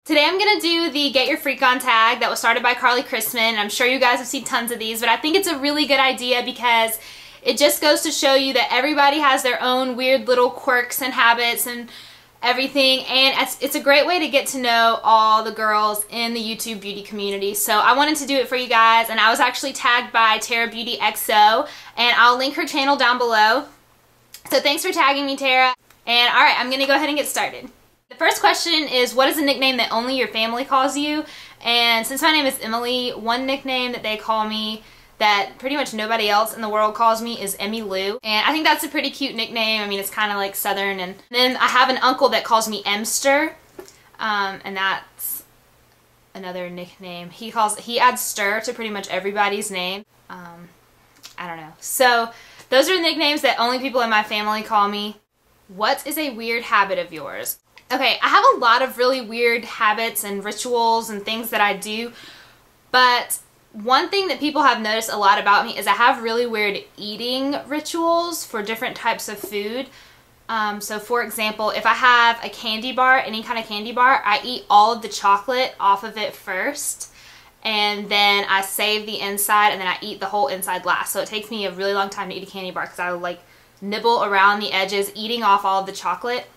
Today I'm going to do the Get Your Freak On tag that was started by Carly Chrisman. I'm sure you guys have seen tons of these, but I think it's a really good idea because it just goes to show you that everybody has their own weird little quirks and habits and everything, and it's a great way to get to know all the girls in the YouTube beauty community. So I wanted to do it for you guys, and I was actually tagged by Tara Beauty XO, and I'll link her channel down below. So thanks for tagging me, Tara. And alright, I'm going to go ahead and get started. The first question is, what is a nickname that only your family calls you? And since my name is Emily, one nickname that they call me that pretty much nobody else in the world calls me is Emmy Lou. And I think that's a pretty cute nickname. I mean, it's kind of like southern. And then I have an uncle that calls me Emster. And that's another nickname. He adds stir to pretty much everybody's name. I don't know. So those are nicknames that only people in my family call me. What is a weird habit of yours? Okay, I have a lot of really weird habits and rituals and things that I do, but one thing that people have noticed a lot about me is I have really weird eating rituals for different types of food. So for example, if I have a candy bar, any kind of candy bar, I eat all of the chocolate off of it first, and then I save the inside, and then I eat the whole inside last. So it takes me a really long time to eat a candy bar because I like nibble around the edges, eating off all of the chocolate.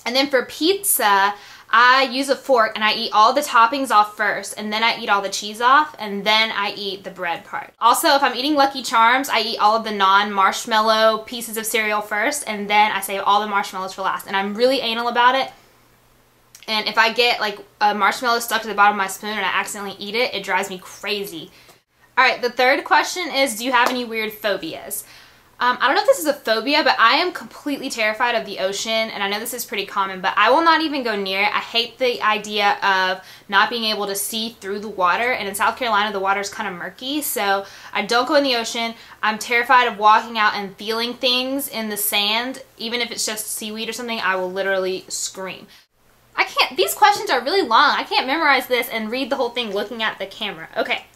And then for pizza, I use a fork and I eat all the toppings off first, and then I eat all the cheese off, and then I eat the bread part. Also, if I'm eating Lucky Charms, I eat all of the non-marshmallow pieces of cereal first, and then I save all the marshmallows for last. And I'm really anal about it. And if I get like a marshmallow stuck to the bottom of my spoon and I accidentally eat it, it drives me crazy. Alright, the third question is, do you have any weird phobias? I don't know if this is a phobia, but I am completely terrified of the ocean, and I know this is pretty common, but I will not even go near it. I hate the idea of not being able to see through the water, and in South Carolina the water is kind of murky, so I don't go in the ocean. I'm terrified of walking out and feeling things in the sand. Even if it's just seaweed or something, I will literally scream. I can't, these questions are really long. I can't memorize this and read the whole thing looking at the camera. Okay.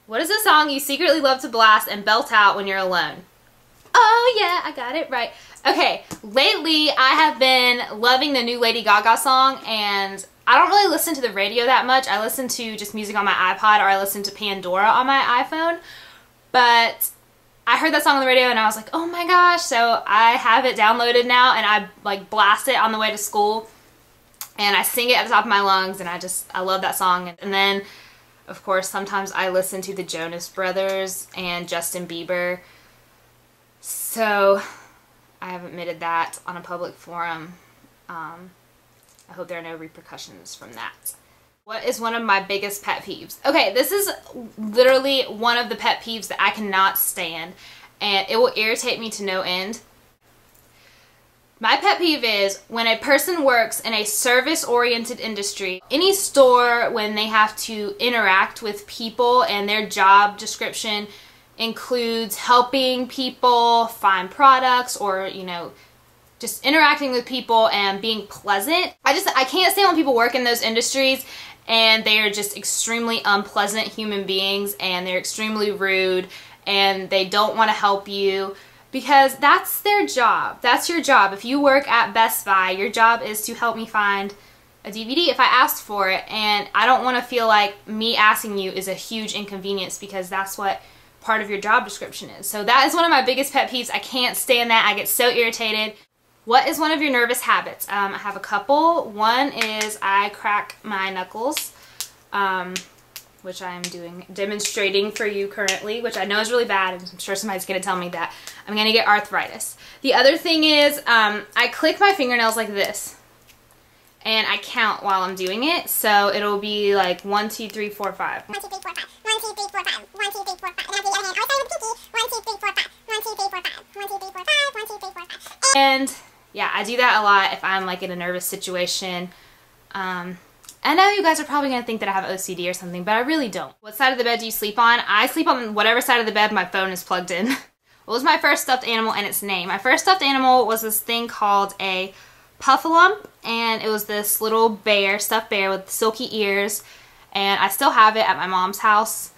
What is a song you secretly love to blast and belt out when you're alone? Oh yeah, I got it right. Okay, lately I have been loving the new Lady Gaga song, and I don't really listen to the radio that much. I listen to just music on my iPod, or I listen to Pandora on my iPhone. But I heard that song on the radio and I was like, oh my gosh, so I have it downloaded now, and I like blast it on the way to school, and I sing it at the top of my lungs, and I love that song. And then of course, sometimes I listen to the Jonas Brothers and Justin Bieber. So I have admitted that on a public forum. I hope there are no repercussions from that. What is one of my biggest pet peeves? Okay, this is literally one of the pet peeves that I cannot stand, and it will irritate me to no end. My pet peeve is when a person works in a service-oriented industry, any store, when they have to interact with people and their job description includes helping people find products, or, you know, just interacting with people and being pleasant. I can't stand when people work in those industries and they are just extremely unpleasant human beings, and they're extremely rude, and they don't want to help you. Because that's their job. That's your job. If you work at Best Buy, your job is to help me find a DVD if I asked for it. And I don't want to feel like me asking you is a huge inconvenience, because that's what part of your job description is. So that is one of my biggest pet peeves. I can't stand that. I get so irritated. What is one of your nervous habits? I have a couple. One is I crack my knuckles. Which I am demonstrating for you currently, which I know is really bad, and I'm sure somebody's going to tell me that I'm going to get arthritis. The other thing is I click my fingernails like this, and I count while I'm doing it, so it'll be like 1, 2, 3, 4, 5. 1, 2, 3, 4, 5. 1, 2, 3, 4, 5. 1, 2, 3, 4, 5. And after the other hand, I start with the pinky. 1, 2, 3, 4, 5. 1, 2, 3, 4, 5. 1, 2, 3, 4, 5. 1, 2, 3, 4, 5. And yeah, I do that a lot if I'm like in a nervous situation. I know you guys are probably going to think that I have OCD or something, but I really don't. What side of the bed do you sleep on? I sleep on whatever side of the bed my phone is plugged in. What was my first stuffed animal and its name? My first stuffed animal was this thing called a Puffalump, and it was this little bear, stuffed bear with silky ears, and I still have it at my mom's house,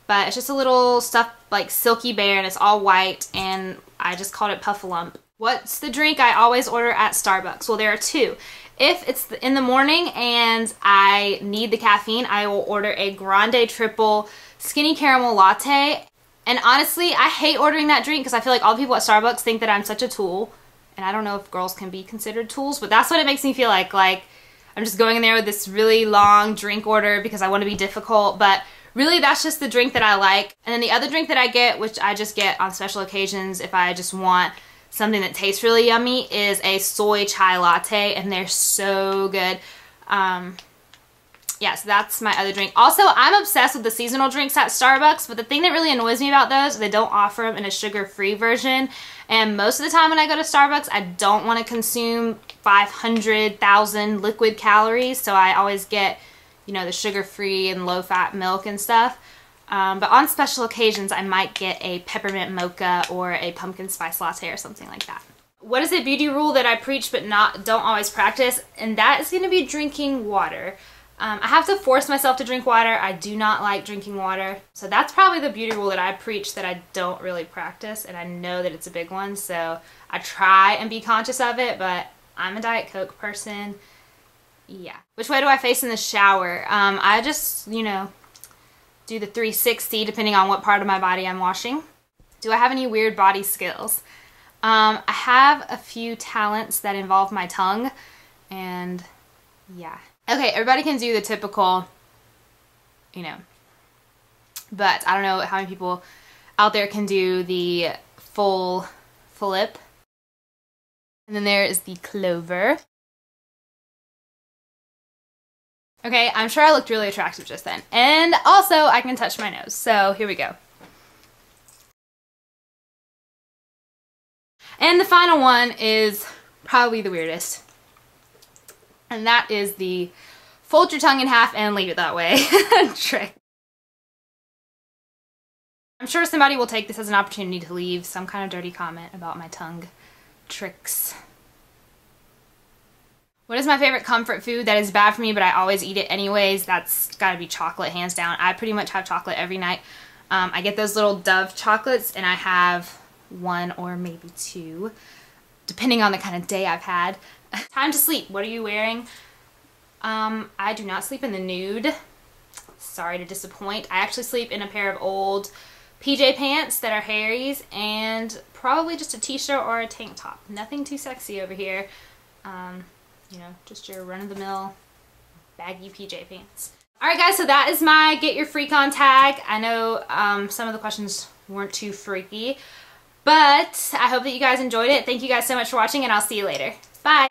but it's just a little stuffed like silky bear, and it's all white, and I just called it Puffalump. What's the drink I always order at Starbucks? Well, there are two. If it's in the morning and I need the caffeine, I will order a grande triple skinny caramel latte. And honestly, I hate ordering that drink because I feel like all the people at Starbucks think that I'm such a tool. And I don't know if girls can be considered tools, but that's what it makes me feel like. Like, I'm just going in there with this really long drink order because I want to be difficult. But really, that's just the drink that I like. And then the other drink that I get, which I just get on special occasions if I just want something that tastes really yummy, is a soy chai latte, and they're so good. Yeah, so that's my other drink. Also, I'm obsessed with the seasonal drinks at Starbucks, but the thing that really annoys me about those is they don't offer them in a sugar-free version. And most of the time when I go to Starbucks, I don't want to consume 500,000 liquid calories, so I always get, you know, the sugar-free and low-fat milk and stuff. But on special occasions, I might get a peppermint mocha or a pumpkin spice latte or something like that. What is a beauty rule that I preach but don't always practice? And that is going to be drinking water. I have to force myself to drink water. I do not like drinking water. So that's probably the beauty rule that I preach that I don't really practice, and I know that it's a big one, so I try and be conscious of it, but I'm a Diet Coke person. Yeah. Which way do I face in the shower? I just, you know, do the 360 depending on what part of my body I'm washing. Do I have any weird body skills? I have a few talents that involve my tongue, and yeah. Okay, everybody can do the typical, you know, but I don't know how many people out there can do the full flip. And then there is the clover. Okay, I'm sure I looked really attractive just then. And also, I can touch my nose, so here we go. And the final one is probably the weirdest. And that is the fold your tongue in half and leave it that way trick. I'm sure somebody will take this as an opportunity to leave some kind of dirty comment about my tongue tricks. What is my favorite comfort food that is bad for me but I always eat it anyways? That's gotta be chocolate, hands down. I pretty much have chocolate every night. I get those little Dove chocolates and I have one or maybe two, depending on the kind of day I've had. Time to sleep. What are you wearing? I do not sleep in the nude. Sorry to disappoint. I actually sleep in a pair of old PJ pants that are Harry's and probably just a t-shirt or a tank top. Nothing too sexy over here. You know, just your run-of-the-mill baggy PJ pants. Alright guys, so that is my Get Your Freak On tag. I know some of the questions weren't too freaky, but I hope that you guys enjoyed it. Thank you guys so much for watching, and I'll see you later. Bye!